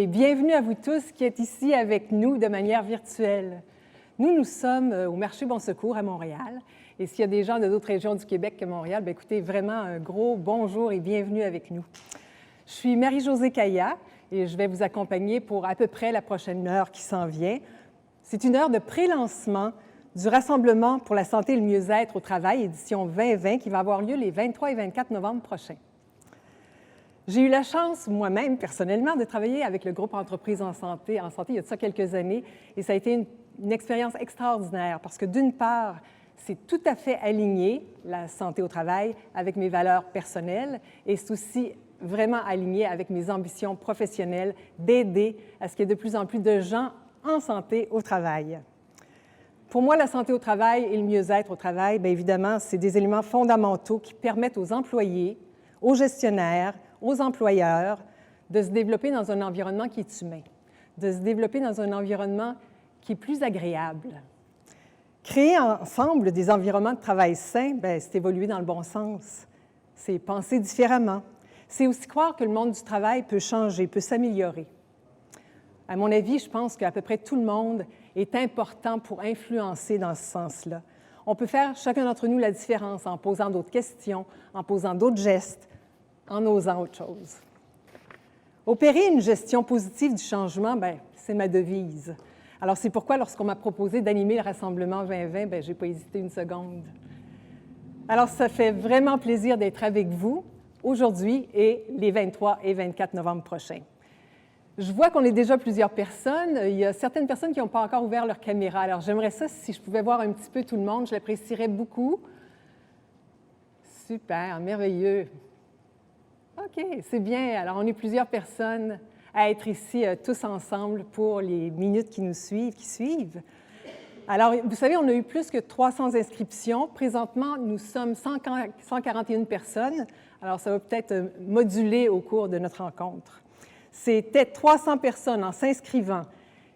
et bienvenue à vous tous qui êtes ici avec nous de manière virtuelle. Nous sommes au Marché Bon Secours à Montréal. Et s'il y a des gens de d'autres régions du Québec que Montréal, bien, écoutez, vraiment un gros bonjour et bienvenue avec nous. Je suis Marie-Josée Caillat et je vais vous accompagner pour à peu près la prochaine heure qui s'en vient. C'est une heure de pré-lancement du Rassemblement pour la santé et le mieux-être au travail, édition 2020, qui va avoir lieu les 23 et 24 novembre prochains. J'ai eu la chance, moi-même, personnellement, de travailler avec le groupe Entreprises en santé il y a de ça quelques années, et ça a été une expérience extraordinaire parce que, d'une part, c'est tout à fait aligné, la santé au travail, avec mes valeurs personnelles, et c'est aussi vraiment aligné avec mes ambitions professionnelles d'aider à ce qu'il y ait de plus en plus de gens en santé au travail. Pour moi, la santé au travail et le mieux-être au travail, bien évidemment, c'est des éléments fondamentaux qui permettent aux employés, aux gestionnaires, aux employeurs de se développer dans un environnement qui est humain, de se développer dans un environnement qui est plus agréable. Créer ensemble des environnements de travail sains, bien, c'est évoluer dans le bon sens, c'est penser différemment, c'est aussi croire que le monde du travail peut changer, peut s'améliorer. À mon avis, je pense qu'à peu près tout le monde est important pour influencer dans ce sens-là. On peut faire chacun d'entre nous la différence en posant d'autres questions, en posant d'autres gestes, en osant autre chose. Opérer une gestion positive du changement, bien, c'est ma devise. Alors, c'est pourquoi, lorsqu'on m'a proposé d'animer le Rassemblement 2020, bien, je n'ai pas hésité une seconde. Alors, ça fait vraiment plaisir d'être avec vous aujourd'hui et les 23 et 24 novembre prochains. Je vois qu'on est déjà plusieurs personnes. Il y a certaines personnes qui n'ont pas encore ouvert leur caméra. Alors, j'aimerais ça, si je pouvais voir un petit peu tout le monde, je l'apprécierais beaucoup. Super, merveilleux. OK, c'est bien. Alors, on est plusieurs personnes à être ici tous ensemble pour les minutes qui nous suivent. Alors, vous savez, on a eu plus que 300 inscriptions. Présentement, nous sommes 141 personnes. Alors, ça va peut-être moduler au cours de notre rencontre. C'était 300 personnes en s'inscrivant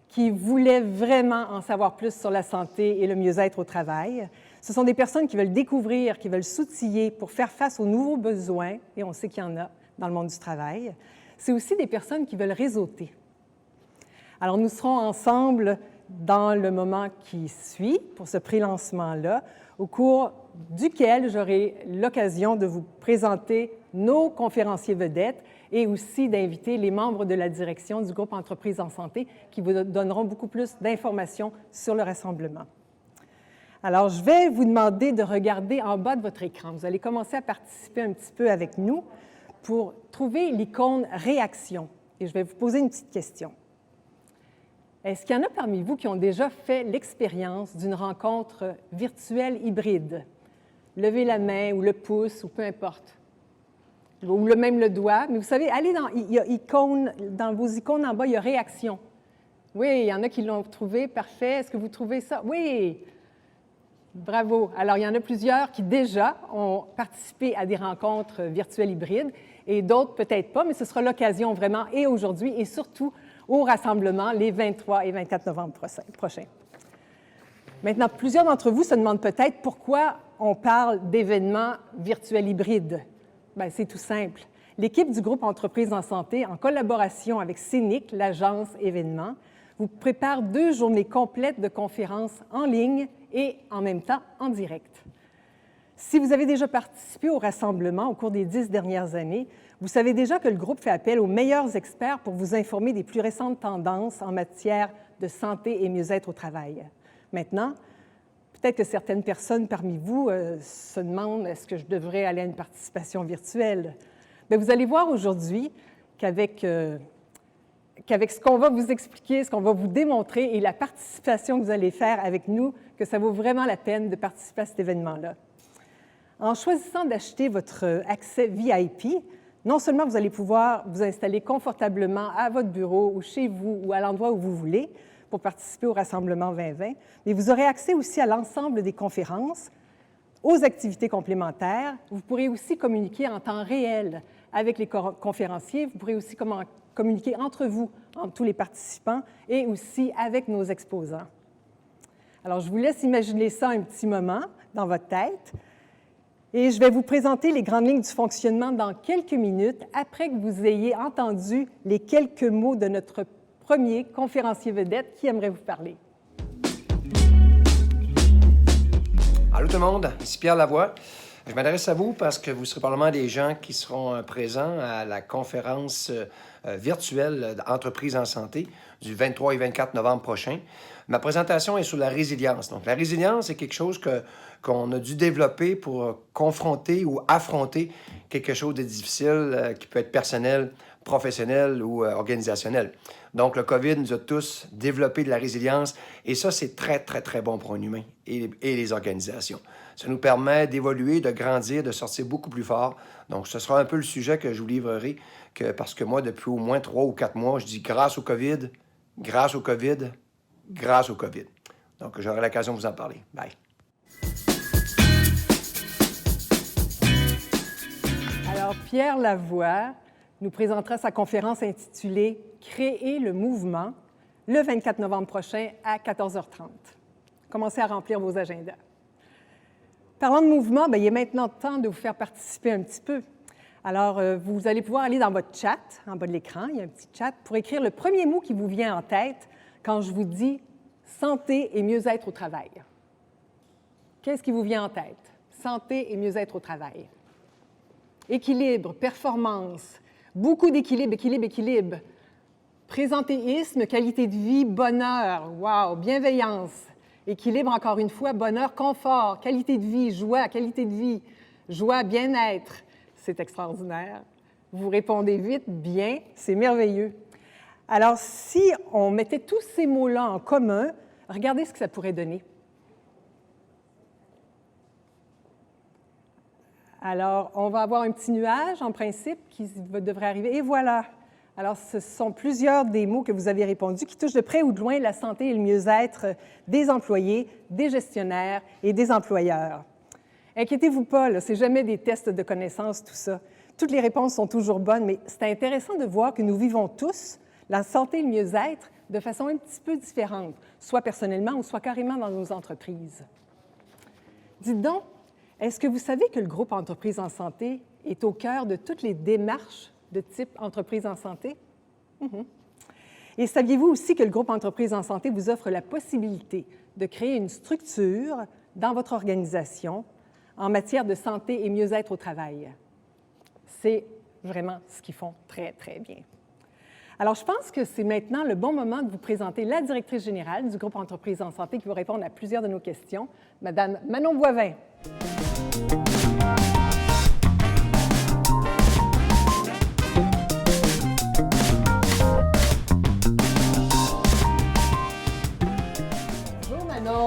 qui voulaient vraiment en savoir plus sur la santé et le mieux-être au travail. Ce sont des personnes qui veulent découvrir, qui veulent s'outiller pour faire face aux nouveaux besoins, et on sait qu'il y en a dans le monde du travail. C'est aussi des personnes qui veulent réseauter. Alors, nous serons ensemble dans le moment qui suit, pour ce pré-lancement-là, au cours duquel j'aurai l'occasion de vous présenter nos conférenciers vedettes et aussi d'inviter les membres de la direction du groupe Entreprises en santé qui vous donneront beaucoup plus d'informations sur le rassemblement. Alors, je vais vous demander de regarder en bas de votre écran. Vous allez commencer à participer un petit peu avec nous pour trouver l'icône « Réaction ». Et je vais vous poser une petite question. Est-ce qu'il y en a parmi vous qui ont déjà fait l'expérience d'une rencontre virtuelle hybride? Levez la main ou le pouce ou peu importe. Ou même le doigt. Mais vous savez, allez dans vos icônes en bas, il y a « Réaction ». Oui, il y en a qui l'ont trouvé. Parfait. Est-ce que vous trouvez ça? Oui! Bravo. Alors, il y en a plusieurs qui déjà ont participé à des rencontres virtuelles hybrides et d'autres peut-être pas, mais ce sera l'occasion vraiment et aujourd'hui et surtout au rassemblement les 23 et 24 novembre prochains. Maintenant, plusieurs d'entre vous se demandent peut-être pourquoi on parle d'événements virtuels hybrides. Bien, c'est tout simple. L'équipe du groupe Entreprises en santé, en collaboration avec CENIC, l'agence événements, vous prépare 2 journées complètes de conférences en ligne et en même temps en direct. Si vous avez déjà participé au rassemblement au cours des 10 dernières années, vous savez déjà que le groupe fait appel aux meilleurs experts pour vous informer des plus récentes tendances en matière de santé et mieux-être au travail. Maintenant, peut-être que certaines personnes parmi vous se demandent « est-ce que je devrais aller à une participation virtuelle? » Bien, vous allez voir aujourd'hui qu'avec ce qu'on va vous expliquer, ce qu'on va vous démontrer et la participation que vous allez faire avec nous, que ça vaut vraiment la peine de participer à cet événement-là. En choisissant d'acheter votre accès VIP, non seulement vous allez pouvoir vous installer confortablement à votre bureau ou chez vous ou à l'endroit où vous voulez pour participer au Rassemblement 2020, mais vous aurez accès aussi à l'ensemble des conférences, aux activités complémentaires. Vous pourrez aussi communiquer en temps réel avec les conférenciers. Vous pourrez aussi communiquer entre vous, entre tous les participants, et aussi avec nos exposants. Alors, je vous laisse imaginer ça un petit moment dans votre tête. Et je vais vous présenter les grandes lignes du fonctionnement dans quelques minutes, après que vous ayez entendu les quelques mots de notre premier conférencier vedette qui aimerait vous parler. Allô tout le monde, ici Pierre Lavoie. Je m'adresse à vous parce que vous serez probablement des gens qui seront présents à la conférence virtuelle d'Entreprise en santé du 23 et 24 novembre prochain. Ma présentation est sur la résilience. Donc, la résilience, c'est quelque chose qu'on a dû développer pour confronter ou affronter quelque chose de difficile qui peut être personnel, professionnel ou organisationnel. Donc, le COVID nous a tous développé de la résilience et ça, c'est très, très, très bon pour un humain et les organisations. Ça nous permet d'évoluer, de grandir, de sortir beaucoup plus fort. Donc, ce sera un peu le sujet que je vous livrerai, parce que moi, depuis au moins 3 ou 4 mois, je dis grâce au COVID, grâce au COVID, grâce au COVID. Donc, j'aurai l'occasion de vous en parler. Bye. Alors, Pierre Lavoie nous présentera sa conférence intitulée « Créer le mouvement » le 24 novembre prochain à 14h30. Commencez à remplir vos agendas. Parlant de mouvement, il est maintenant temps de vous faire participer un petit peu. Alors, vous allez pouvoir aller dans votre chat, en bas de l'écran, il y a un petit chat, pour écrire le premier mot qui vous vient en tête quand je vous dis « santé et mieux-être au travail ». Qu'est-ce qui vous vient en tête? Santé et mieux-être au travail. Équilibre, performance, beaucoup d'équilibre, équilibre. Présentéisme, qualité de vie, bonheur, wow, bienveillance. Équilibre, encore une fois, bonheur, confort, qualité de vie, joie, bien-être. C'est extraordinaire. Vous répondez vite, bien, c'est merveilleux. Alors, si on mettait tous ces mots-là en commun, regardez ce que ça pourrait donner. Alors, on va avoir un petit nuage, en principe, qui devrait arriver. Et voilà! Alors, ce sont plusieurs des mots que vous avez répondus qui touchent de près ou de loin la santé et le mieux-être des employés, des gestionnaires et des employeurs. Inquiétez-vous pas, ce n'est jamais des tests de connaissances, tout ça. Toutes les réponses sont toujours bonnes, mais c'est intéressant de voir que nous vivons tous la santé et le mieux-être de façon un petit peu différente, soit personnellement ou soit carrément dans nos entreprises. Dites donc, est-ce que vous savez que le groupe Entreprise en santé est au cœur de toutes les démarches de type Entreprise en santé? Et saviez-vous aussi que le groupe Entreprise en santé vous offre la possibilité de créer une structure dans votre organisation en matière de santé et mieux-être au travail? C'est vraiment ce qu'ils font très, très bien. Alors, je pense que c'est maintenant le bon moment de vous présenter la directrice générale du groupe Entreprise en santé qui va répondre à plusieurs de nos questions, Mme Manon Boivin.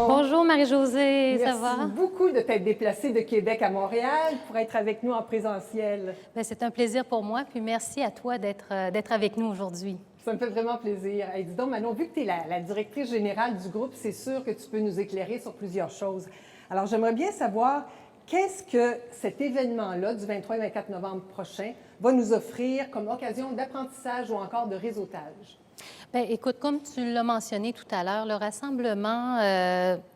Bonjour Marie-Josée, ça va? Merci beaucoup de t'être déplacée de Québec à Montréal pour être avec nous en présentiel. Bien, c'est un plaisir pour moi, puis merci à toi d'être avec nous aujourd'hui. Ça me fait vraiment plaisir. Hey, dis donc, Manon, vu que tu es la directrice générale du groupe, c'est sûr que tu peux nous éclairer sur plusieurs choses. Alors, j'aimerais bien savoir qu'est-ce que cet événement-là du 23 et 24 novembre prochain va nous offrir comme occasion d'apprentissage ou encore de réseautage? Bien, écoute, comme tu l'as mentionné tout à l'heure, le rassemblement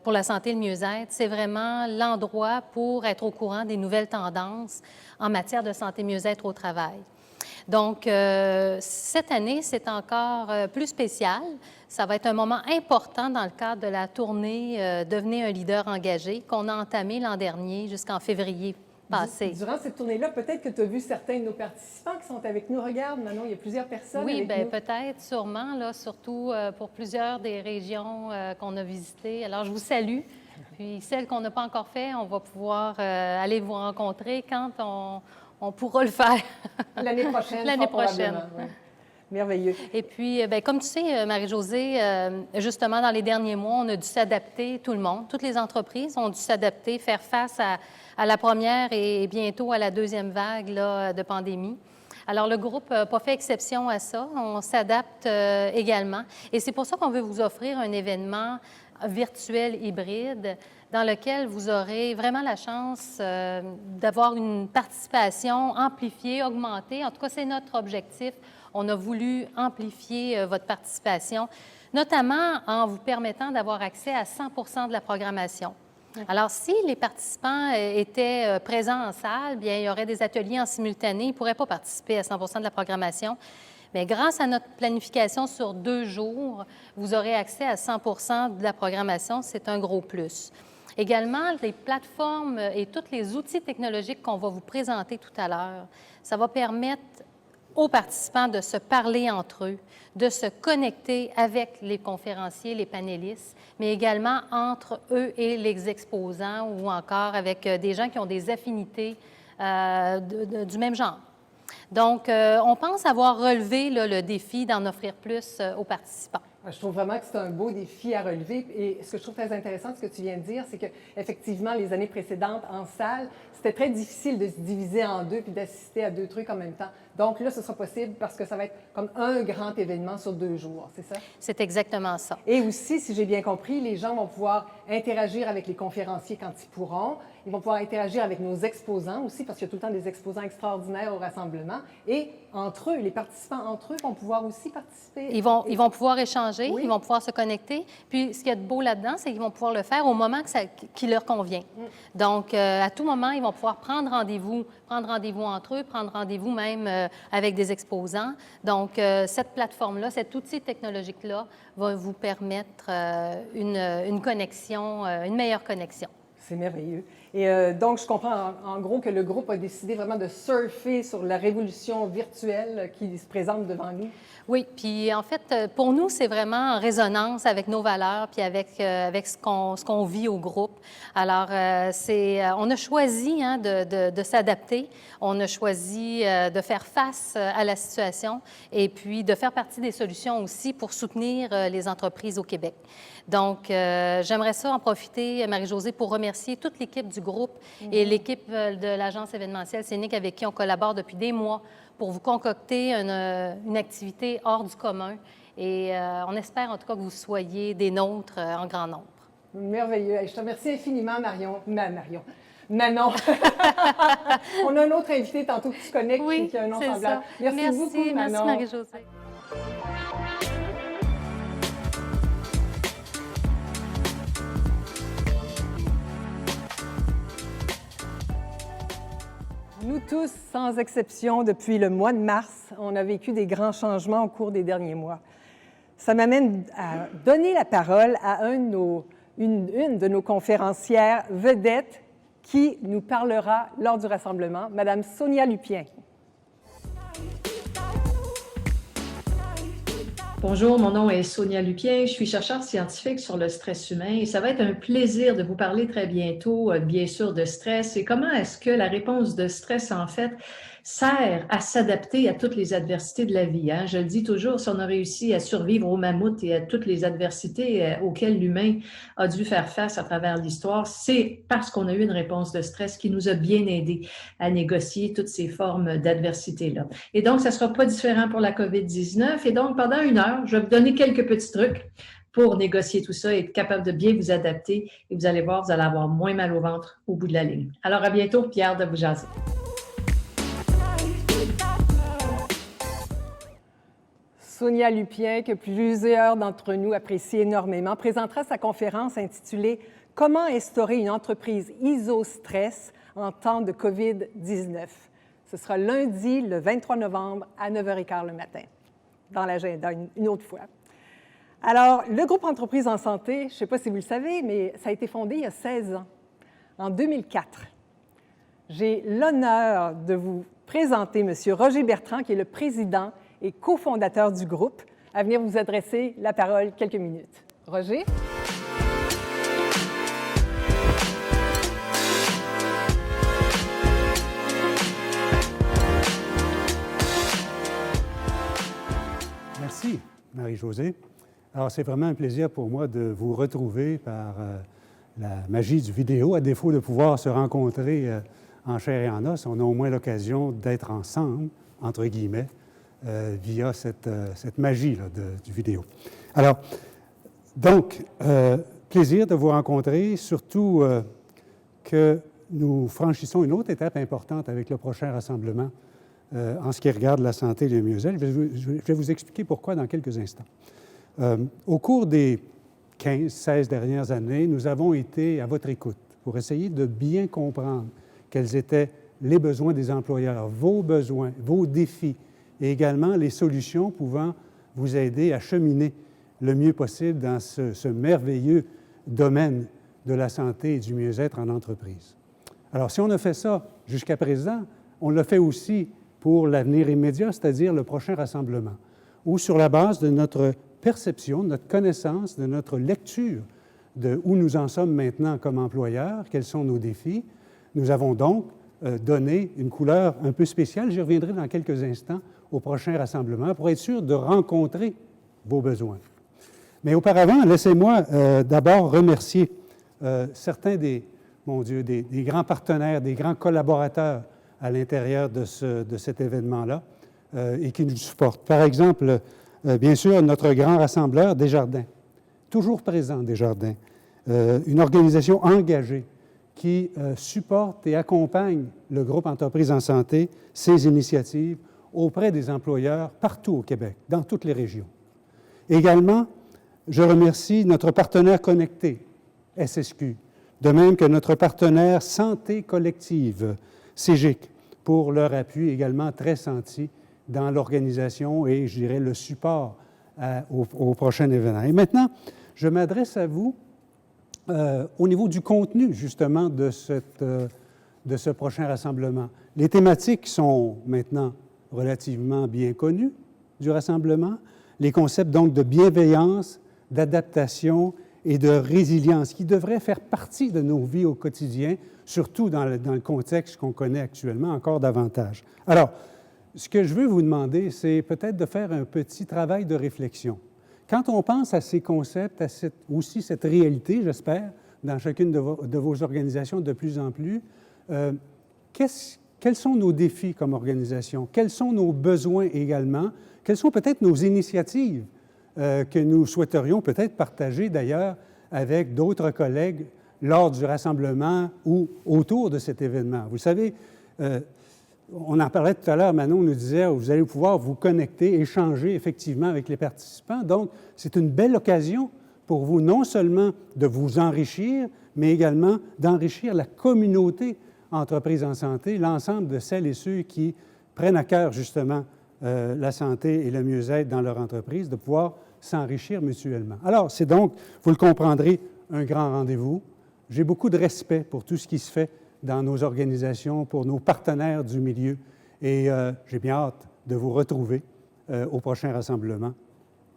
pour la santé et le mieux-être, c'est vraiment l'endroit pour être au courant des nouvelles tendances en matière de santé et mieux-être au travail. Donc, cette année, c'est encore plus spécial. Ça va être un moment important dans le cadre de la tournée Devenez un leader engagé qu'on a entamée l'an dernier jusqu'en février passé. Durant cette tournée-là, peut-être que tu as vu certains de nos participants qui sont avec nous. Regarde, Manon, il y a plusieurs personnes oui, avec bien, nous. peut-être, sûrement, là, surtout pour plusieurs des régions qu'on a visitées. Alors, je vous salue. Puis, celles qu'on n'a pas encore fait, on va pouvoir aller vous rencontrer quand on pourra le faire. L'année prochaine. L'année prochaine. Ouais. Merveilleux. Et puis, bien, comme tu sais, Marie-Josée, justement, dans les derniers mois, on a dû s'adapter, tout le monde, toutes les entreprises ont dû s'adapter, faire face à la première et bientôt à la deuxième vague là, de pandémie. Alors, le groupe n'a pas fait exception à ça. On s'adapte également. Et c'est pour ça qu'on veut vous offrir un événement virtuel hybride dans lequel vous aurez vraiment la chance d'avoir une participation amplifiée, augmentée. En tout cas, c'est notre objectif. On a voulu amplifier votre participation, notamment en vous permettant d'avoir accès à 100 de la programmation. Alors, si les participants étaient présents en salle, bien, il y aurait des ateliers en simultané. Ils ne pourraient pas participer à 100 de la programmation. Mais grâce à notre planification sur 2 jours, vous aurez accès à 100 de la programmation. C'est un gros plus. Également, les plateformes et tous les outils technologiques qu'on va vous présenter tout à l'heure, ça va permettre aux participants de se parler entre eux, de se connecter avec les conférenciers, les panélistes, mais également entre eux et les exposants ou encore avec des gens qui ont des affinités du même genre. Donc, on pense avoir relevé là, le défi d'en offrir plus aux participants. Je trouve vraiment que c'est un beau défi à relever. Et ce que je trouve très intéressant, ce que tu viens de dire, c'est qu'effectivement, les années précédentes, en salle, c'était très difficile de se diviser en deux puis d'assister à 2 trucs en même temps. Donc là, ce sera possible parce que ça va être comme un grand événement sur 2 jours, c'est ça? C'est exactement ça. Et aussi, si j'ai bien compris, les gens vont pouvoir interagir avec les conférenciers quand ils pourront. Ils vont pouvoir interagir avec nos exposants aussi, parce qu'il y a tout le temps des exposants extraordinaires au rassemblement. Et entre eux, les participants entre eux vont pouvoir aussi participer. Ils vont pouvoir échanger, Oui. ils vont pouvoir se connecter. Puis, ce qu'il y a de beau là-dedans, c'est qu'ils vont pouvoir le faire au moment qui leur convient. Donc, à tout moment, ils vont pouvoir prendre rendez-vous entre eux, prendre rendez-vous même avec des exposants. Donc, cette plateforme-là, cet outil technologique-là va vous permettre une connexion, une meilleure connexion. C'est merveilleux. Et donc, je comprends en gros que le groupe a décidé vraiment de surfer sur la révolution virtuelle qui se présente devant nous. Oui, puis en fait, pour nous, c'est vraiment en résonance avec nos valeurs puis avec ce qu'on vit au groupe. Alors, on a choisi de s'adapter, on a choisi de faire face à la situation et puis de faire partie des solutions aussi pour soutenir les entreprises au Québec. Donc, j'aimerais ça en profiter, Marie-Josée, pour remercier toute l'équipe du groupe et l'équipe de l'agence événementielle Scénic avec qui on collabore depuis des mois pour vous concocter une activité hors du commun. Et on espère en tout cas que vous soyez des nôtres en grand nombre. Merveilleux. Je te remercie infiniment, Manon. On a un autre invité tantôt que tu connais qui a un nom semblable. Merci beaucoup, Manon. Merci, Marie-Josée. Nous tous, sans exception, depuis le mois de mars, on a vécu des grands changements au cours des derniers mois. Ça m'amène à donner la parole à une de nos conférencières vedettes qui nous parlera lors du rassemblement, Mme Sonia Lupien. Bonjour, mon nom est Sonia Lupien, je suis chercheure scientifique sur le stress humain et ça va être un plaisir de vous parler très bientôt, bien sûr, de stress et comment est-ce que la réponse de stress, en fait, sert à s'adapter à toutes les adversités de la vie. Hein? Je le dis toujours, si on a réussi à survivre aux mammouths et à toutes les adversités auxquelles l'humain a dû faire face à travers l'histoire, c'est parce qu'on a eu une réponse de stress qui nous a bien aidés à négocier toutes ces formes d'adversité-là. Et donc, ça ne sera pas différent pour la COVID-19. Et donc, pendant 1 heure, je vais vous donner quelques petits trucs pour négocier tout ça et être capable de bien vous adapter. Et vous allez voir, vous allez avoir moins mal au ventre au bout de la ligne. Alors, à bientôt, Pierre de vous jaser. Sonia Lupien, que plusieurs d'entre nous apprécient énormément, présentera sa conférence intitulée « Comment instaurer une entreprise ISO-stress en temps de COVID-19 ». Ce sera lundi, le 23 novembre, à 9h15 le matin, dans l'agenda, une autre fois. Alors, le groupe Entreprises en santé, je ne sais pas si vous le savez, mais ça a été fondé il y a 16 ans, en 2004. J'ai l'honneur de vous présenter M. Roger Bertrand, qui est le président et cofondateur du groupe, à venir vous adresser la parole quelques minutes. Roger? Merci, Marie-Josée. Alors, c'est vraiment un plaisir pour moi de vous retrouver par la magie du vidéo. À défaut de pouvoir se rencontrer en chair et en os, on a au moins l'occasion d'être ensemble, entre guillemets, via cette magie là, du vidéo. Alors, donc, plaisir de vous rencontrer, surtout que nous franchissons une autre étape importante avec le prochain rassemblement en ce qui regarde la santé et le mieux-être. Je vais vous expliquer pourquoi dans quelques instants. Au cours des 15-16 dernières années, nous avons été à votre écoute pour essayer de bien comprendre quels étaient les besoins des employeurs, vos besoins, vos défis, et également les solutions pouvant vous aider à cheminer le mieux possible dans ce merveilleux domaine de la santé et du mieux-être en entreprise. Alors, si on a fait ça jusqu'à présent, on l'a fait aussi pour l'avenir immédiat, c'est-à-dire le prochain rassemblement, où sur la base de notre perception, de notre connaissance, de notre lecture de où nous en sommes maintenant comme employeurs, quels sont nos défis, nous avons donc donné une couleur un peu spéciale. J'y reviendrai dans quelques instants au prochain rassemblement pour être sûr de rencontrer vos besoins. Mais auparavant, laissez-moi d'abord remercier certains des grands partenaires, des grands collaborateurs à l'intérieur de cet événement-là et qui nous supportent. Par exemple, bien sûr, notre grand rassembleur, Desjardins, toujours présent, Desjardins, une organisation engagée qui supporte et accompagne le groupe Entreprises en santé, ses initiatives auprès des employeurs partout au Québec, dans toutes les régions. Également, je remercie notre partenaire connecté, SSQ, de même que notre partenaire Santé collective, CEGIC, pour leur appui également très senti dans l'organisation et, je dirais, le support au prochain événement. Et maintenant, je m'adresse à vous au niveau du contenu, justement, de ce prochain rassemblement. Les thématiques sont maintenant relativement bien connues du rassemblement. Les concepts, donc, de bienveillance, d'adaptation et de résilience qui devraient faire partie de nos vies au quotidien, surtout dans le contexte qu'on connaît actuellement encore davantage. Alors, ce que je veux vous demander, c'est peut-être de faire un petit travail de réflexion. Quand on pense à ces concepts, à aussi cette réalité, j'espère, dans chacune de vos organisations de plus en plus, quels sont nos défis comme organisation? Quels sont nos besoins également? Quelles sont peut-être nos initiatives que nous souhaiterions peut-être partager d'ailleurs avec d'autres collègues lors du rassemblement ou autour de cet événement? Vous savez, on en parlait tout à l'heure, Manon nous disait, vous allez pouvoir vous connecter, échanger effectivement avec les participants. Donc, c'est une belle occasion pour vous non seulement de vous enrichir, mais également d'enrichir la communauté Entreprises en santé, l'ensemble de celles et ceux qui prennent à cœur justement la santé et le mieux-être dans leur entreprise, de pouvoir s'enrichir mutuellement. Alors, c'est donc, vous le comprendrez, un grand rendez-vous. J'ai beaucoup de respect pour tout ce qui se fait dans nos organisations, pour nos partenaires du milieu, et j'ai bien hâte de vous retrouver au prochain rassemblement.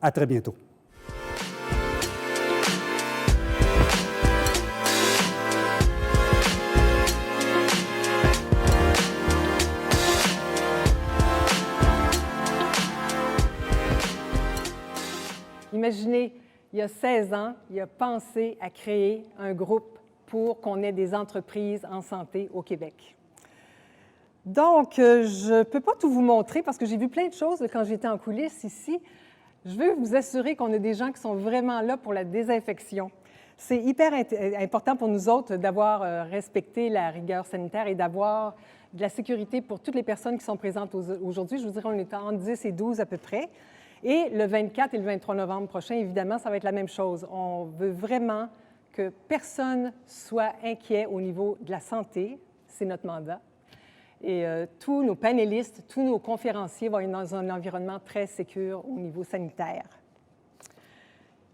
À très bientôt. Imaginez, il y a 16 ans, il a pensé à créer un groupe pour qu'on ait des entreprises en santé au Québec. Donc, je ne peux pas tout vous montrer parce que j'ai vu plein de choses quand j'étais en coulisses ici. Je veux vous assurer qu'on a des gens qui sont vraiment là pour la désinfection. C'est hyper important pour nous autres d'avoir respecté la rigueur sanitaire et d'avoir de la sécurité pour toutes les personnes qui sont présentes aujourd'hui. Je vous dirais, on est entre 10 et 12 à peu près. Et le 24 et le 23 novembre prochain, évidemment, ça va être la même chose. On veut vraiment que personne soit inquiet au niveau de la santé. C'est notre mandat. Et tous nos panélistes, tous nos conférenciers vont être dans un environnement très sécure au niveau sanitaire.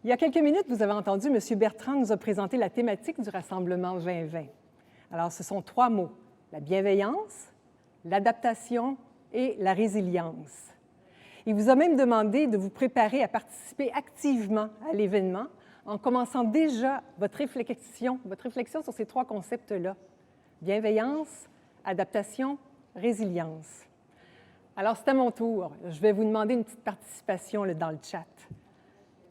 Il y a quelques minutes, vous avez entendu, M. Bertrand nous a présenté la thématique du Rassemblement 2020. Alors, ce sont 3 mots, la bienveillance, l'adaptation et la résilience. Il vous a même demandé de vous préparer à participer activement à l'événement en commençant déjà votre réflexion sur ces 3 concepts-là. Bienveillance, adaptation, résilience. Alors, c'est à mon tour. Je vais vous demander une petite participation là, dans le chat.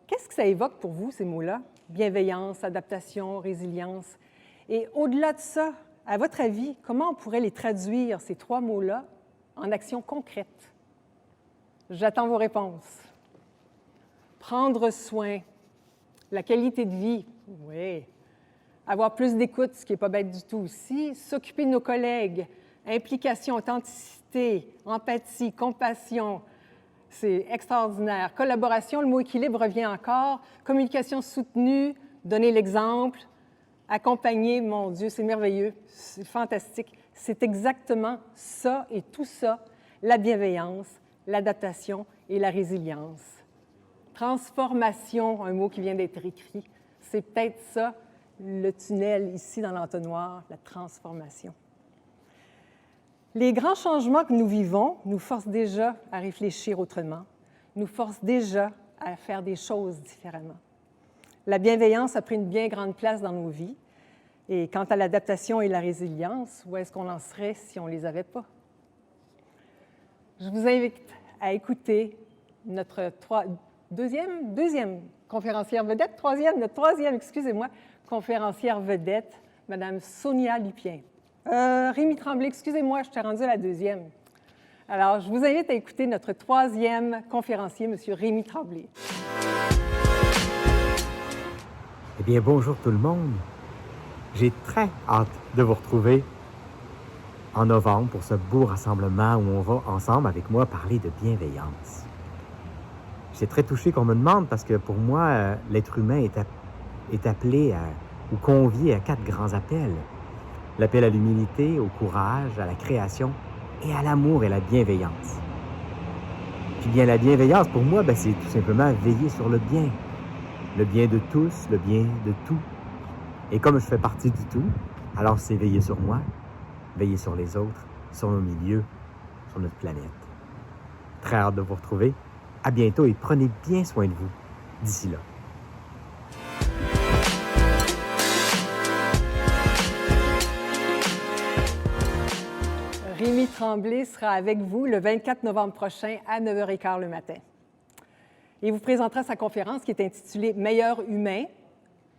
Qu'est-ce que ça évoque pour vous, ces mots-là? Bienveillance, adaptation, résilience. Et au-delà de ça, à votre avis, comment on pourrait les traduire, ces 3 mots-là, en actions concrètes? J'attends vos réponses. Prendre soin, la qualité de vie, oui. Avoir plus d'écoute, ce qui n'est pas bête du tout aussi. S'occuper de nos collègues, implication, authenticité, empathie, compassion, C'est extraordinaire. Collaboration, le mot équilibre revient encore. Communication soutenue, donner l'exemple, accompagner, mon Dieu, c'est merveilleux, c'est fantastique. C'est exactement ça et tout ça, la bienveillance, l'adaptation et la résilience. Transformation, un mot qui vient d'être écrit, c'est peut-être ça, le tunnel ici dans l'entonnoir, la transformation. Les grands changements que nous vivons nous forcent déjà à réfléchir autrement, nous forcent déjà à faire des choses différemment. La bienveillance a pris une bien grande place dans nos vies. Et quant à l'adaptation et la résilience, où est-ce qu'on en serait si on ne les avait pas? Je vous invite à écouter notre deuxième conférencière vedette, notre troisième, excusez-moi, conférencière vedette, Mme Sonia Lupien. Rémi Tremblay, excusez-moi, je t'ai rendu à la deuxième. Alors, je vous invite à écouter notre troisième conférencier, M. Rémi Tremblay. Eh bien, bonjour tout le monde. J'ai très hâte de vous retrouver en novembre pour ce beau rassemblement où on va ensemble avec moi parler de bienveillance. J'étais très touché qu'on me demande parce que pour moi, l'être humain est appelé ou convié à 4 grands appels. L'appel à l'humilité, au courage, à la création et à l'amour et la bienveillance. Puis bien, la bienveillance, pour moi, c'est tout simplement veiller sur le bien. Le bien de tous, le bien de tout. Et comme je fais partie du tout, alors c'est veiller sur moi, veiller sur les autres, sur nos milieux, sur notre planète. Très hâte de vous retrouver. À bientôt et prenez bien soin de vous d'ici là. Rémi Tremblay sera avec vous le 24 novembre prochain à 9h15 le matin. Il vous présentera sa conférence qui est intitulée « Meilleur humain,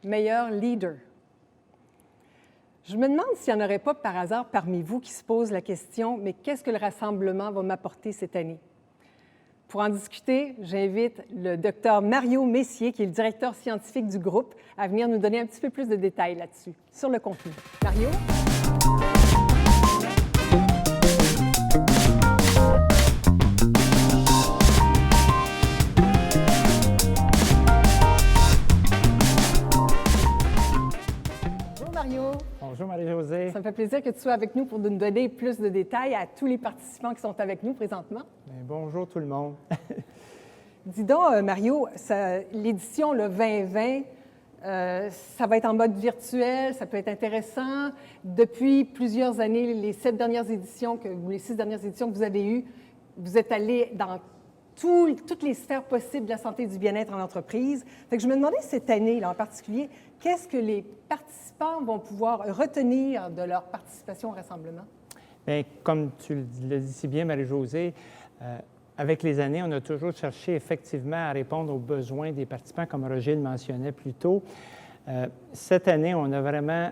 meilleur leader ». Je me demande s'il n'y en aurait pas par hasard parmi vous qui se posent la question « Mais qu'est-ce que le rassemblement va m'apporter cette année? » Pour en discuter, j'invite le Dr Mario Messier, qui est le directeur scientifique du groupe, à venir nous donner un petit peu plus de détails là-dessus, sur le contenu. Mario? Bonjour Marie-Josée. Ça me fait plaisir que tu sois avec nous pour nous donner plus de détails à tous les participants qui sont avec nous présentement. Bien, bonjour tout le monde. Dis donc, Mario, l'édition le 2020, ça va être en mode virtuel, ça peut être intéressant. Depuis plusieurs années, les 6 dernières éditions que vous avez eues, vous êtes allé dans toutes les sphères possibles de la santé et du bien-être en entreprise. Fait que je me demandais cette année, là, en particulier, qu'est-ce que les participants vont pouvoir retenir de leur participation au rassemblement? Bien, comme tu le dis si bien, Marie-Josée, avec les années, on a toujours cherché effectivement à répondre aux besoins des participants, comme Roger le mentionnait plus tôt. Cette année, on a vraiment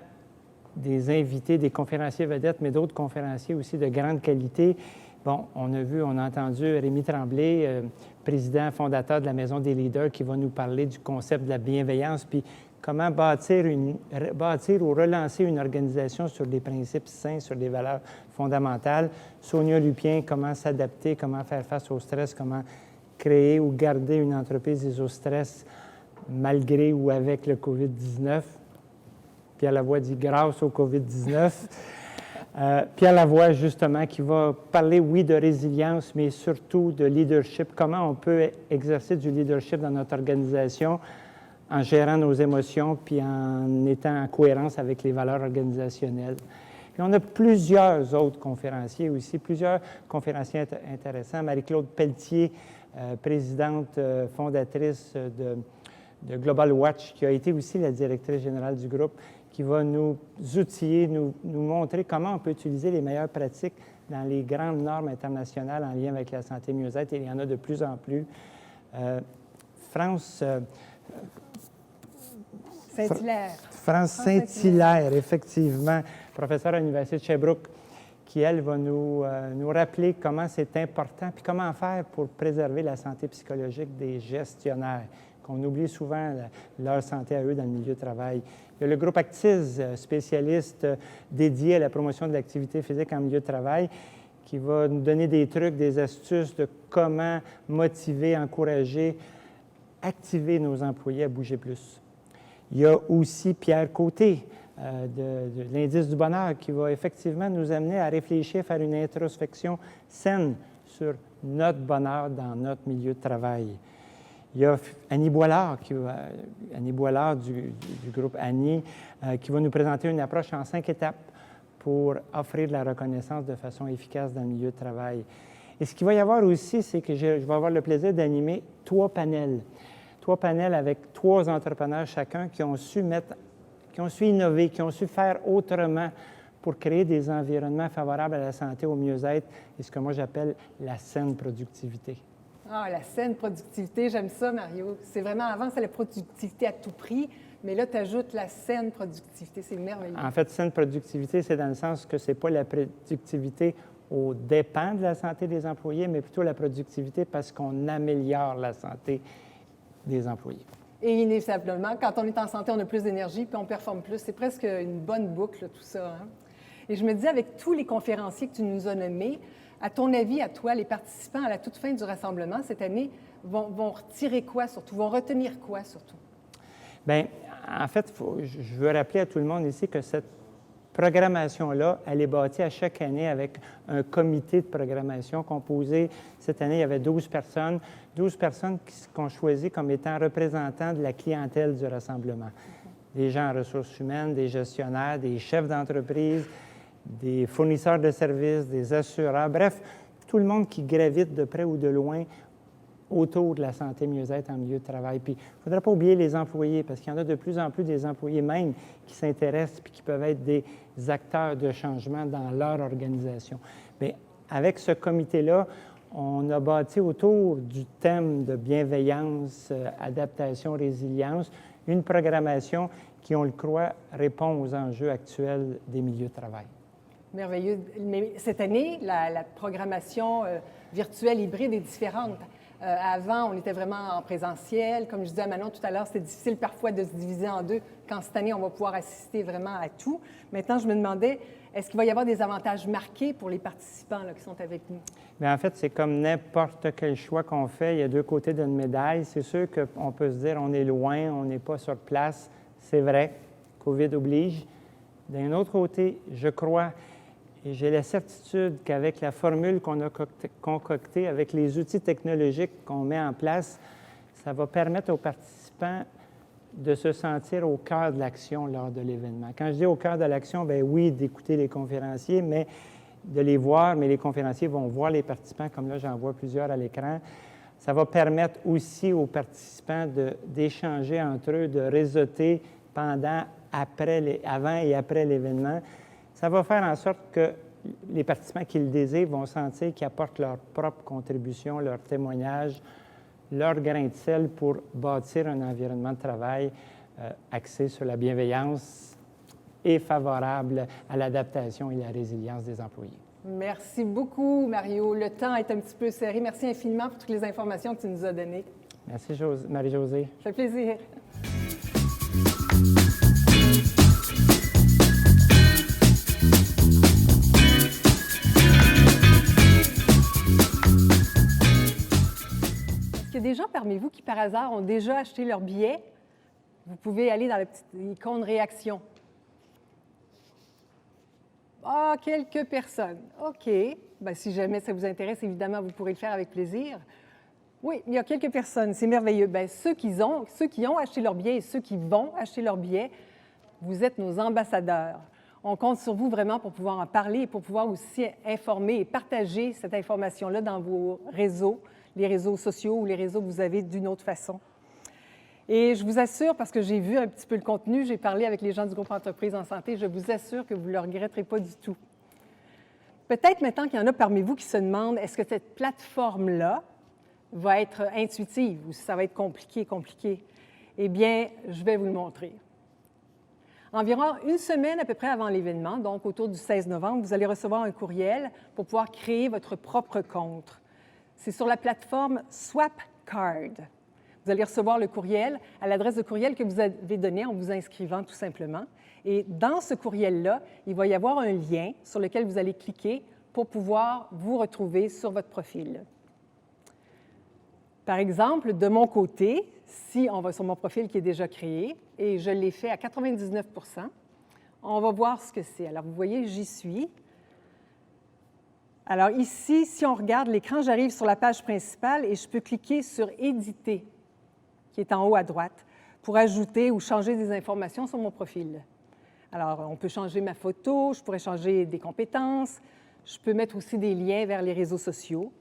des invités, des conférenciers vedettes, mais d'autres conférenciers aussi de grande qualité. Bon, on a entendu Rémi Tremblay, président fondateur de la Maison des leaders, qui va nous parler du concept de la bienveillance, puis comment bâtir ou relancer une organisation sur des principes sains, sur des valeurs fondamentales. Sonia Lupien, comment s'adapter, comment faire face au stress, comment créer ou garder une entreprise au stress malgré ou avec le COVID-19. Pierre Lavoie dit grâce au COVID-19. Pierre Lavoie, justement, qui va parler, oui, de résilience, mais surtout de leadership. Comment on peut exercer du leadership dans notre organisation en gérant nos émotions puis en étant en cohérence avec les valeurs organisationnelles. Puis on a plusieurs autres conférenciers aussi, plusieurs conférenciers intéressants. Marie-Claude Pelletier, présidente fondatrice de Global Watch, qui a été aussi la directrice générale du groupe, qui va nous outiller, nous montrer comment on peut utiliser les meilleures pratiques dans les grandes normes internationales en lien avec la santé et le mieux-être, et il y en a de plus en plus. France Saint-Hilaire, effectivement, professeure à l'Université de Sherbrooke, qui, elle, va nous rappeler comment c'est important, puis comment faire pour préserver la santé psychologique des gestionnaires, qu'on oublie souvent leur santé à eux dans le milieu de travail. Il y a le groupe Actiz, spécialiste dédié à la promotion de l'activité physique en milieu de travail, qui va nous donner des trucs, des astuces de comment motiver, encourager, activer nos employés à bouger plus. Il y a aussi Pierre Côté de l'Indice du bonheur qui va effectivement nous amener à réfléchir, à faire une introspection saine sur notre bonheur dans notre milieu de travail. Il y a Annie Boilard, Annie Boilard du groupe Annie, qui va nous présenter une approche en 5 étapes pour offrir de la reconnaissance de façon efficace dans le milieu de travail. Et ce qu'il va y avoir aussi, c'est que je vais avoir le plaisir d'animer 3 panels. 3 panels avec 3 entrepreneurs chacun qui ont su innover, qui ont su faire autrement pour créer des environnements favorables à la santé, au mieux-être et ce que moi j'appelle la saine productivité. Ah, la saine productivité, j'aime ça, Mario. C'est vraiment, avant, c'est la productivité à tout prix, mais là, tu ajoutes la saine productivité. C'est merveilleux. En fait, saine productivité, c'est dans le sens que ce n'est pas la productivité aux dépens de la santé des employés, mais plutôt la productivité parce qu'on améliore la santé des employés. Et inévitablement, quand on est en santé, on a plus d'énergie puis on performe plus. C'est presque une bonne boucle, tout ça. Hein? Et je me dis, avec tous les conférenciers que tu nous as nommés, à ton avis, à toi, les participants à la toute fin du rassemblement cette année vont retirer quoi surtout? Vont retenir quoi surtout? Bien, en fait, je veux rappeler à tout le monde ici que cette programmation-là, elle est bâtie à chaque année avec un comité de programmation composé. Cette année, il y avait 12 personnes qu'on choisit comme étant représentants de la clientèle du rassemblement. Des gens en ressources humaines, des gestionnaires, des chefs d'entreprise, des fournisseurs de services, des assureurs, bref, tout le monde qui gravite de près ou de loin autour de la santé mieux-être en milieu de travail. Puis, il ne faudra pas oublier les employés, parce qu'il y en a de plus en plus des employés même qui s'intéressent et qui peuvent être des acteurs de changement dans leur organisation. Bien, avec ce comité-là, on a bâti autour du thème de bienveillance, adaptation, résilience, une programmation qui, on le croit, répond aux enjeux actuels des milieux de travail. Merveilleux. Mais cette année, la programmation virtuelle hybride est différente. Avant, on était vraiment en présentiel. Comme je disais à Manon tout à l'heure, c'était difficile parfois de se diviser en deux. Quand cette année, on va pouvoir assister vraiment à tout. Maintenant, je me demandais, est-ce qu'il va y avoir des avantages marqués pour les participants là, qui sont avec nous? Bien, en fait, c'est comme n'importe quel choix qu'on fait. Il y a 2 côtés d'une médaille. C'est sûr qu'on peut se dire on est loin, on n'est pas sur place. C'est vrai, COVID oblige. D'un autre côté, je crois et j'ai la certitude qu'avec la formule qu'on a concoctée, avec les outils technologiques qu'on met en place, ça va permettre aux participants de se sentir au cœur de l'action lors de l'événement. Quand je dis au cœur de l'action, bien oui, d'écouter les conférenciers, mais de les voir, mais les conférenciers vont voir les participants, comme là, j'en vois plusieurs à l'écran. Ça va permettre aussi aux participants d'échanger entre eux, de réseauter pendant, avant et après l'événement. Ça va faire en sorte que les participants qui le désirent vont sentir qu'ils apportent leur propre contribution, leur témoignage, leur grain de sel pour bâtir un environnement de travail axé sur la bienveillance et favorable à l'adaptation et la résilience des employés. Merci beaucoup, Mario. Le temps est un petit peu serré. Merci infiniment pour toutes les informations que tu nous as données. Merci, Marie-Josée. Ça fait plaisir. Est-ce qu'il y a des gens parmi vous qui, par hasard, ont déjà acheté leur billet? Vous pouvez aller dans la petite icône réaction. Ah, quelques personnes. OK. Bien, si jamais ça vous intéresse, évidemment, vous pourrez le faire avec plaisir. Oui, il y a quelques personnes. C'est merveilleux. Bien, ceux qui ont acheté leur billet et ceux qui vont acheter leur billet, vous êtes nos ambassadeurs. On compte sur vous vraiment pour pouvoir en parler et pour pouvoir aussi informer et partager cette information-là dans vos réseaux, les réseaux sociaux ou les réseaux que vous avez d'une autre façon. Et je vous assure, parce que j'ai vu un petit peu le contenu, j'ai parlé avec les gens du groupe Entreprises en santé, je vous assure que vous ne le regretterez pas du tout. Peut-être maintenant qu'il y en a parmi vous qui se demandent, est-ce que cette plateforme-là va être intuitive ou si ça va être compliqué? Eh bien, je vais vous le montrer. Environ une semaine à peu près avant l'événement, donc autour du 16 novembre, vous allez recevoir un courriel pour pouvoir créer votre propre compte. C'est sur la plateforme SwapCard. Vous allez recevoir le courriel à l'adresse de courriel que vous avez donnée en vous inscrivant tout simplement. Et dans ce courriel-là, il va y avoir un lien sur lequel vous allez cliquer pour pouvoir vous retrouver sur votre profil. Par exemple, de mon côté, si on va sur mon profil qui est déjà créé, et je l'ai fait à 99 %, on va voir ce que c'est. Alors, vous voyez, j'y suis. Alors ici, si on regarde l'écran, j'arrive sur la page principale et je peux cliquer sur « Éditer », qui est en haut à droite, pour ajouter ou changer des informations sur mon profil. Alors, on peut changer ma photo, je pourrais changer des compétences, je peux mettre aussi des liens vers les réseaux sociaux.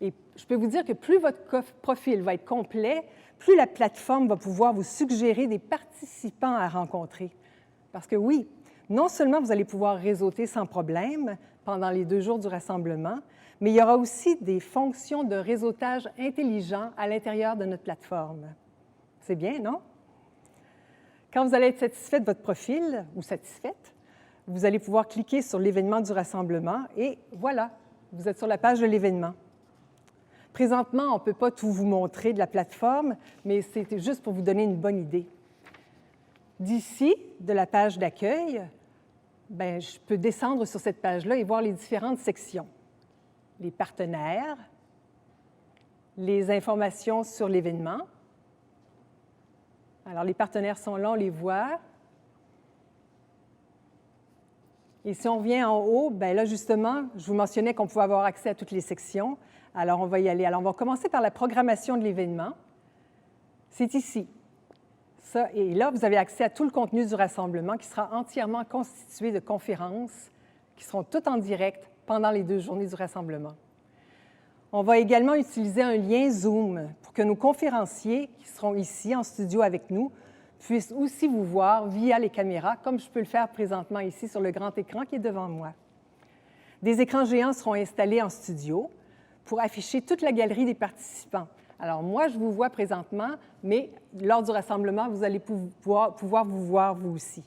Et je peux vous dire que plus votre profil va être complet, plus la plateforme va pouvoir vous suggérer des participants à rencontrer. Parce que oui, non seulement vous allez pouvoir réseauter sans problème pendant les 2 jours du rassemblement, mais il y aura aussi des fonctions de réseautage intelligent à l'intérieur de notre plateforme. C'est bien, non? Quand vous allez être satisfait de votre profil ou satisfaite, vous allez pouvoir cliquer sur l'événement du rassemblement et voilà, vous êtes sur la page de l'événement. Présentement, on ne peut pas tout vous montrer de la plateforme, mais c'était juste pour vous donner une bonne idée. D'ici, de la page d'accueil, je peux descendre sur cette page-là et voir les différentes sections. Les partenaires, les informations sur l'événement. Alors, les partenaires sont là, on les voit. Et si on vient en haut, là, justement, je vous mentionnais qu'on pouvait avoir accès à toutes les sections. Alors, on va y aller. Alors, on va commencer par la programmation de l'événement. C'est ici. Ça, et là, vous avez accès à tout le contenu du rassemblement qui sera entièrement constitué de conférences qui seront toutes en direct pendant les 2 journées du rassemblement. On va également utiliser un lien Zoom pour que nos conférenciers qui seront ici en studio avec nous puissent aussi vous voir via les caméras, comme je peux le faire présentement ici sur le grand écran qui est devant moi. Des écrans géants seront installés en studio pour afficher toute la galerie des participants. Alors, moi, je vous vois présentement, mais lors du rassemblement, vous allez pouvoir vous voir vous aussi.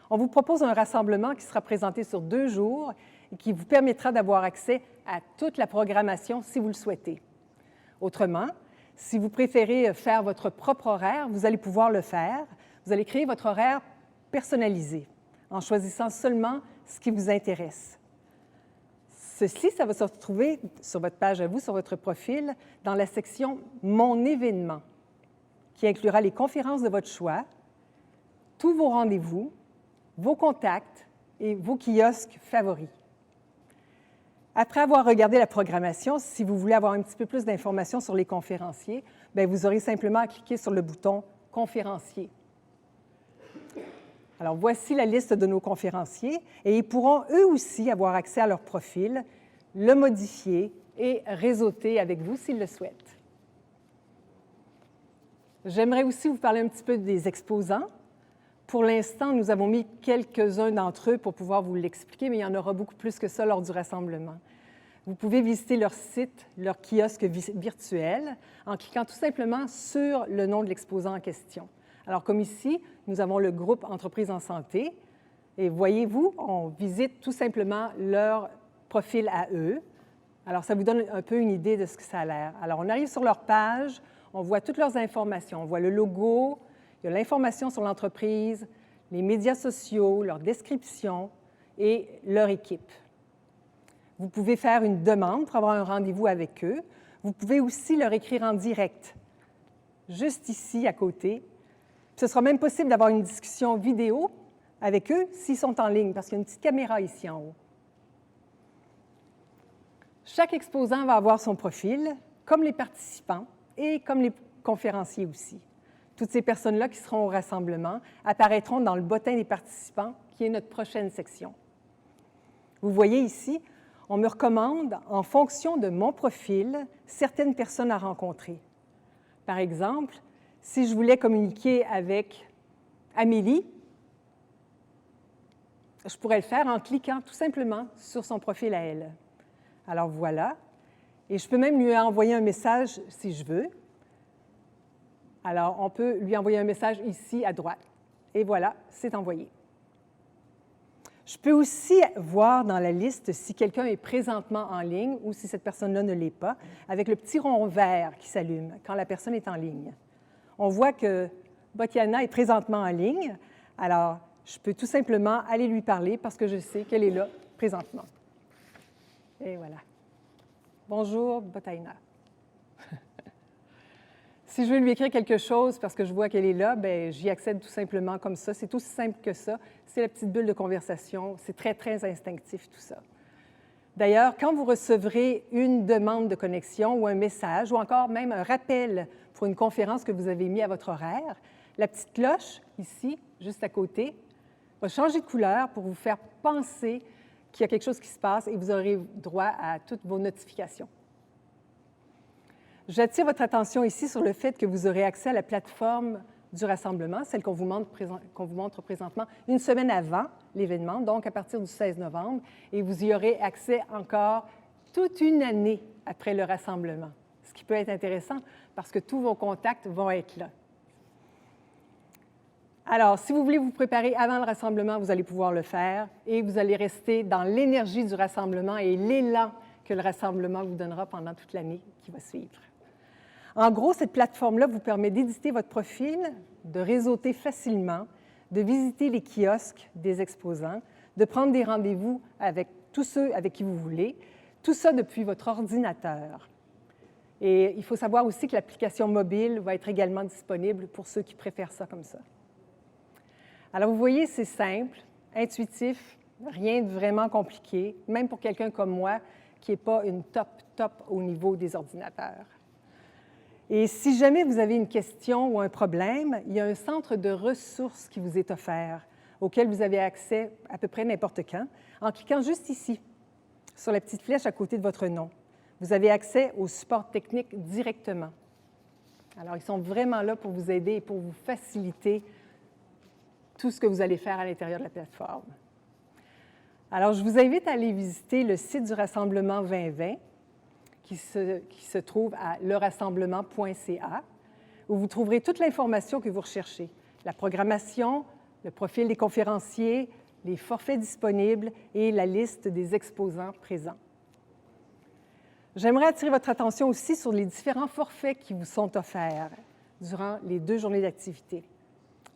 On vous propose un rassemblement qui sera présenté sur 2 jours et qui vous permettra d'avoir accès à toute la programmation si vous le souhaitez. Autrement, si vous préférez faire votre propre horaire, vous allez pouvoir le faire. Vous allez créer votre horaire personnalisé en choisissant seulement ce qui vous intéresse. Ceci, ça va se retrouver sur votre page à vous, sur votre profil, dans la section « Mon événement », qui inclura les conférences de votre choix, tous vos rendez-vous, vos contacts et vos kiosques favoris. Après avoir regardé la programmation, si vous voulez avoir un petit peu plus d'informations sur les conférenciers, vous aurez simplement à cliquer sur le bouton « Conférenciers ». Alors, voici la liste de nos conférenciers et ils pourront eux aussi avoir accès à leur profil, le modifier et réseauter avec vous s'ils le souhaitent. J'aimerais aussi vous parler un petit peu des exposants. Pour l'instant, nous avons mis quelques-uns d'entre eux pour pouvoir vous l'expliquer, mais il y en aura beaucoup plus que ça lors du rassemblement. Vous pouvez visiter leur site, leur kiosque virtuel, en cliquant tout simplement sur le nom de l'exposant en question. Alors, comme ici, nous avons le groupe Entreprises en santé. Et voyez-vous, on visite tout simplement leur profil à eux. Alors, ça vous donne un peu une idée de ce que ça a l'air. Alors, on arrive sur leur page, on voit toutes leurs informations. On voit le logo, il y a l'information sur l'entreprise, les médias sociaux, leur description et leur équipe. Vous pouvez faire une demande pour avoir un rendez-vous avec eux. Vous pouvez aussi leur écrire en direct, juste ici à côté. Ce sera même possible d'avoir une discussion vidéo avec eux s'ils sont en ligne, parce qu'il y a une petite caméra ici en haut. Chaque exposant va avoir son profil, comme les participants et comme les conférenciers aussi. Toutes ces personnes-là qui seront au rassemblement apparaîtront dans le bottin des participants, qui est notre prochaine section. Vous voyez ici, on me recommande, en fonction de mon profil, certaines personnes à rencontrer. Par exemple, si je voulais communiquer avec Amélie, je pourrais le faire en cliquant tout simplement sur son profil à elle. Alors voilà, et je peux même lui envoyer un message si je veux. Alors, on peut lui envoyer un message ici à droite. Et voilà, c'est envoyé. Je peux aussi voir dans la liste si quelqu'un est présentement en ligne ou si cette personne-là ne l'est pas, avec le petit rond vert qui s'allume quand la personne est en ligne. On voit que Botiana est présentement en ligne, alors je peux tout simplement aller lui parler parce que je sais qu'elle est là présentement. Et voilà. Bonjour, Botaina. Si je veux lui écrire quelque chose parce que je vois qu'elle est là, bien, j'y accède tout simplement comme ça. C'est aussi simple que ça. C'est la petite bulle de conversation. C'est très, très instinctif, tout ça. D'ailleurs, quand vous recevrez une demande de connexion ou un message ou encore même un rappel pour une conférence que vous avez mis à votre horaire, la petite cloche, ici, juste à côté, va changer de couleur pour vous faire penser qu'il y a quelque chose qui se passe et vous aurez droit à toutes vos notifications. J'attire votre attention ici sur le fait que vous aurez accès à la plateforme du rassemblement, celle qu'on vous montre présentement, une semaine avant l'événement, donc à partir du 16 novembre, et vous y aurez accès encore toute une année après le rassemblement, ce qui peut être intéressant parce que tous vos contacts vont être là. Alors, si vous voulez vous préparer avant le rassemblement, vous allez pouvoir le faire et vous allez rester dans l'énergie du rassemblement et l'élan que le rassemblement vous donnera pendant toute l'année qui va suivre. En gros, cette plateforme-là vous permet d'éditer votre profil, de réseauter facilement, de visiter les kiosques des exposants, de prendre des rendez-vous avec tous ceux avec qui vous voulez, tout ça depuis votre ordinateur. Et il faut savoir aussi que l'application mobile va être également disponible pour ceux qui préfèrent ça comme ça. Alors, vous voyez, c'est simple, intuitif, rien de vraiment compliqué, même pour quelqu'un comme moi qui n'est pas une top au niveau des ordinateurs. Et si jamais vous avez une question ou un problème, il y a un centre de ressources qui vous est offert, auquel vous avez accès à peu près n'importe quand, en cliquant juste ici, sur la petite flèche à côté de votre nom. Vous avez accès au support technique directement. Alors, ils sont vraiment là pour vous aider et pour vous faciliter tout ce que vous allez faire à l'intérieur de la plateforme. Alors, je vous invite à aller visiter le site du Rassemblement 2020, qui se trouve à lerassemblement.ca, où vous trouverez toute l'information que vous recherchez, la programmation, le profil des conférenciers, les forfaits disponibles et la liste des exposants présents. J'aimerais attirer votre attention aussi sur les différents forfaits qui vous sont offerts durant les 2 journées d'activité.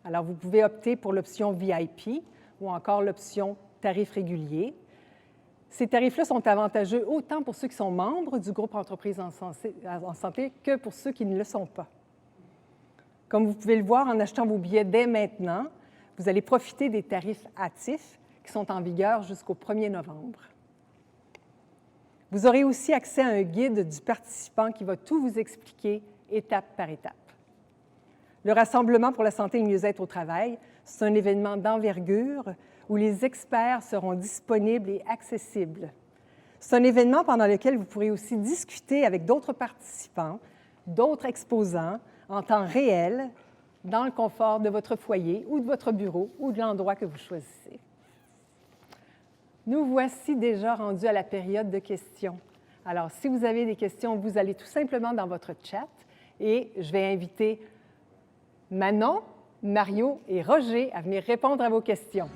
Alors, vous pouvez opter pour l'option VIP ou encore l'option tarif régulier. Ces tarifs-là sont avantageux autant pour ceux qui sont membres du groupe Entreprises en santé que pour ceux qui ne le sont pas. Comme vous pouvez le voir en achetant vos billets dès maintenant, vous allez profiter des tarifs hâtifs qui sont en vigueur jusqu'au 1er novembre. Vous aurez aussi accès à un guide du participant qui va tout vous expliquer étape par étape. Le Rassemblement pour la santé et le mieux-être au travail, c'est un événement d'envergure où les experts seront disponibles et accessibles. C'est un événement pendant lequel vous pourrez aussi discuter avec d'autres participants, d'autres exposants, en temps réel, dans le confort de votre foyer ou de votre bureau ou de l'endroit que vous choisissez. Nous voici déjà rendus à la période de questions. Alors, si vous avez des questions, vous allez tout simplement dans votre chat et je vais inviter Manon, Mario et Roger à venir répondre à vos questions.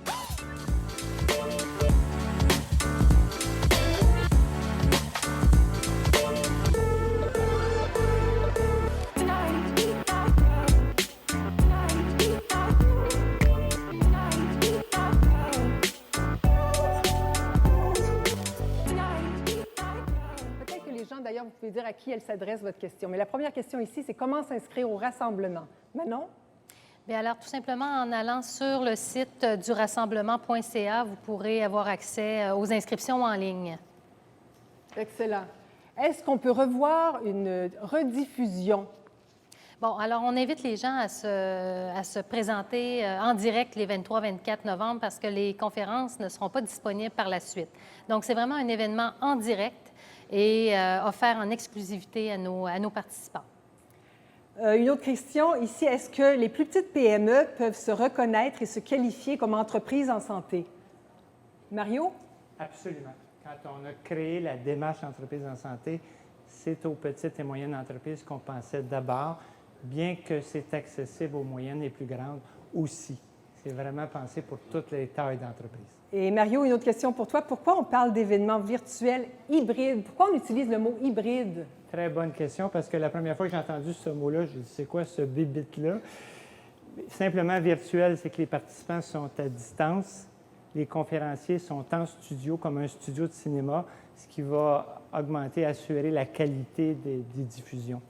D'ailleurs, vous pouvez dire à qui elle s'adresse votre question. Mais la première question ici, c'est comment s'inscrire au rassemblement? Manon? Bien, alors, tout simplement, en allant sur le site du rassemblement.ca, vous pourrez avoir accès aux inscriptions en ligne. Excellent. Est-ce qu'on peut revoir une rediffusion? Bon, alors, on invite les gens à se présenter en direct les 23-24 novembre parce que les conférences ne seront pas disponibles par la suite. Donc, c'est vraiment un événement en direct et offert en exclusivité à nos participants. Une autre question ici, est-ce que les plus petites PME peuvent se reconnaître et se qualifier comme entreprise en santé? Mario? Absolument. Quand on a créé la démarche entreprise en santé, c'est aux petites et moyennes entreprises qu'on pensait d'abord, bien que c'est accessible aux moyennes et plus grandes aussi. C'est vraiment pensé pour toutes les tailles d'entreprise. Et Mario, une autre question pour toi. Pourquoi on parle d'événements virtuels hybrides? Pourquoi on utilise le mot hybride? Très bonne question, parce que la première fois que j'ai entendu ce mot-là, j'ai dit, c'est quoi ce bibit-là? Simplement virtuel, c'est que les participants sont à distance les conférenciers sont en studio, comme un studio de cinéma, ce qui va augmenter, assurer la qualité des diffusions.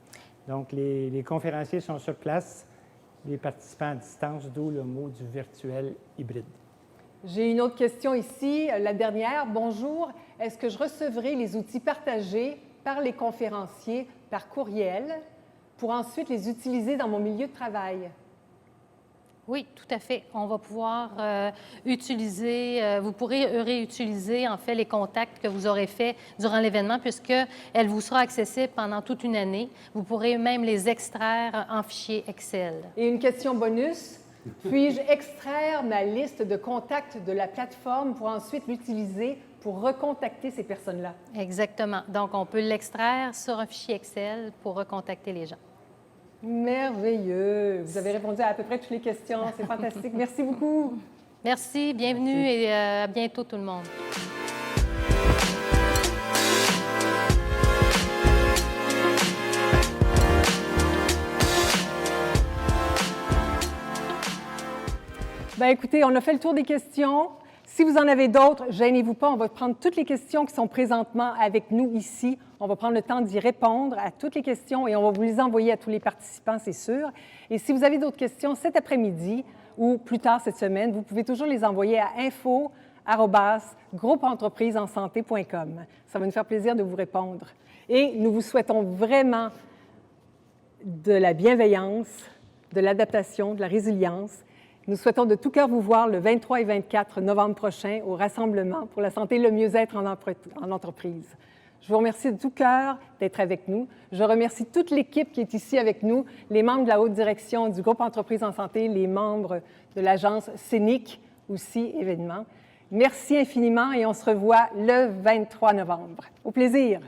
Donc, les conférenciers sont sur place, les participants à distance, d'où le mot du virtuel hybride. J'ai une autre question ici, la dernière. Bonjour, est-ce que je recevrai les outils partagés par les conférenciers par courriel pour ensuite les utiliser dans mon milieu de travail? Oui, tout à fait. On va pouvoir utiliser, vous pourrez réutiliser en fait les contacts que vous aurez faits durant l'événement puisqu'elle vous sera accessible pendant toute une année. Vous pourrez même les extraire en fichier Excel. Et une question bonus, puis-je extraire ma liste de contacts de la plateforme pour ensuite l'utiliser pour recontacter ces personnes-là? Exactement. Donc, on peut l'extraire sur un fichier Excel pour recontacter les gens. Merveilleux. Vous avez répondu à peu près toutes les questions. C'est fantastique. Merci beaucoup. Merci, bienvenue et à bientôt tout le monde. Bien, écoutez, on a fait le tour des questions. Si vous en avez d'autres, gênez-vous pas, on va prendre toutes les questions qui sont présentement avec nous ici. On va prendre le temps d'y répondre à toutes les questions et on va vous les envoyer à tous les participants, c'est sûr. Et si vous avez d'autres questions cet après-midi ou plus tard cette semaine, vous pouvez toujours les envoyer à info@groupeentreprisesensanté.com. Ça va nous faire plaisir de vous répondre. Et nous vous souhaitons vraiment de la bienveillance, de l'adaptation, de la résilience. Nous souhaitons de tout cœur vous voir le 23 et 24 novembre prochain au Rassemblement pour la santé et le mieux-être en entreprise. Je vous remercie de tout cœur d'être avec nous. Je remercie toute l'équipe qui est ici avec nous, les membres de la haute direction du groupe Entreprises en santé, les membres de l'agence Scénic, aussi événement. Merci infiniment et on se revoit le 23 novembre. Au plaisir!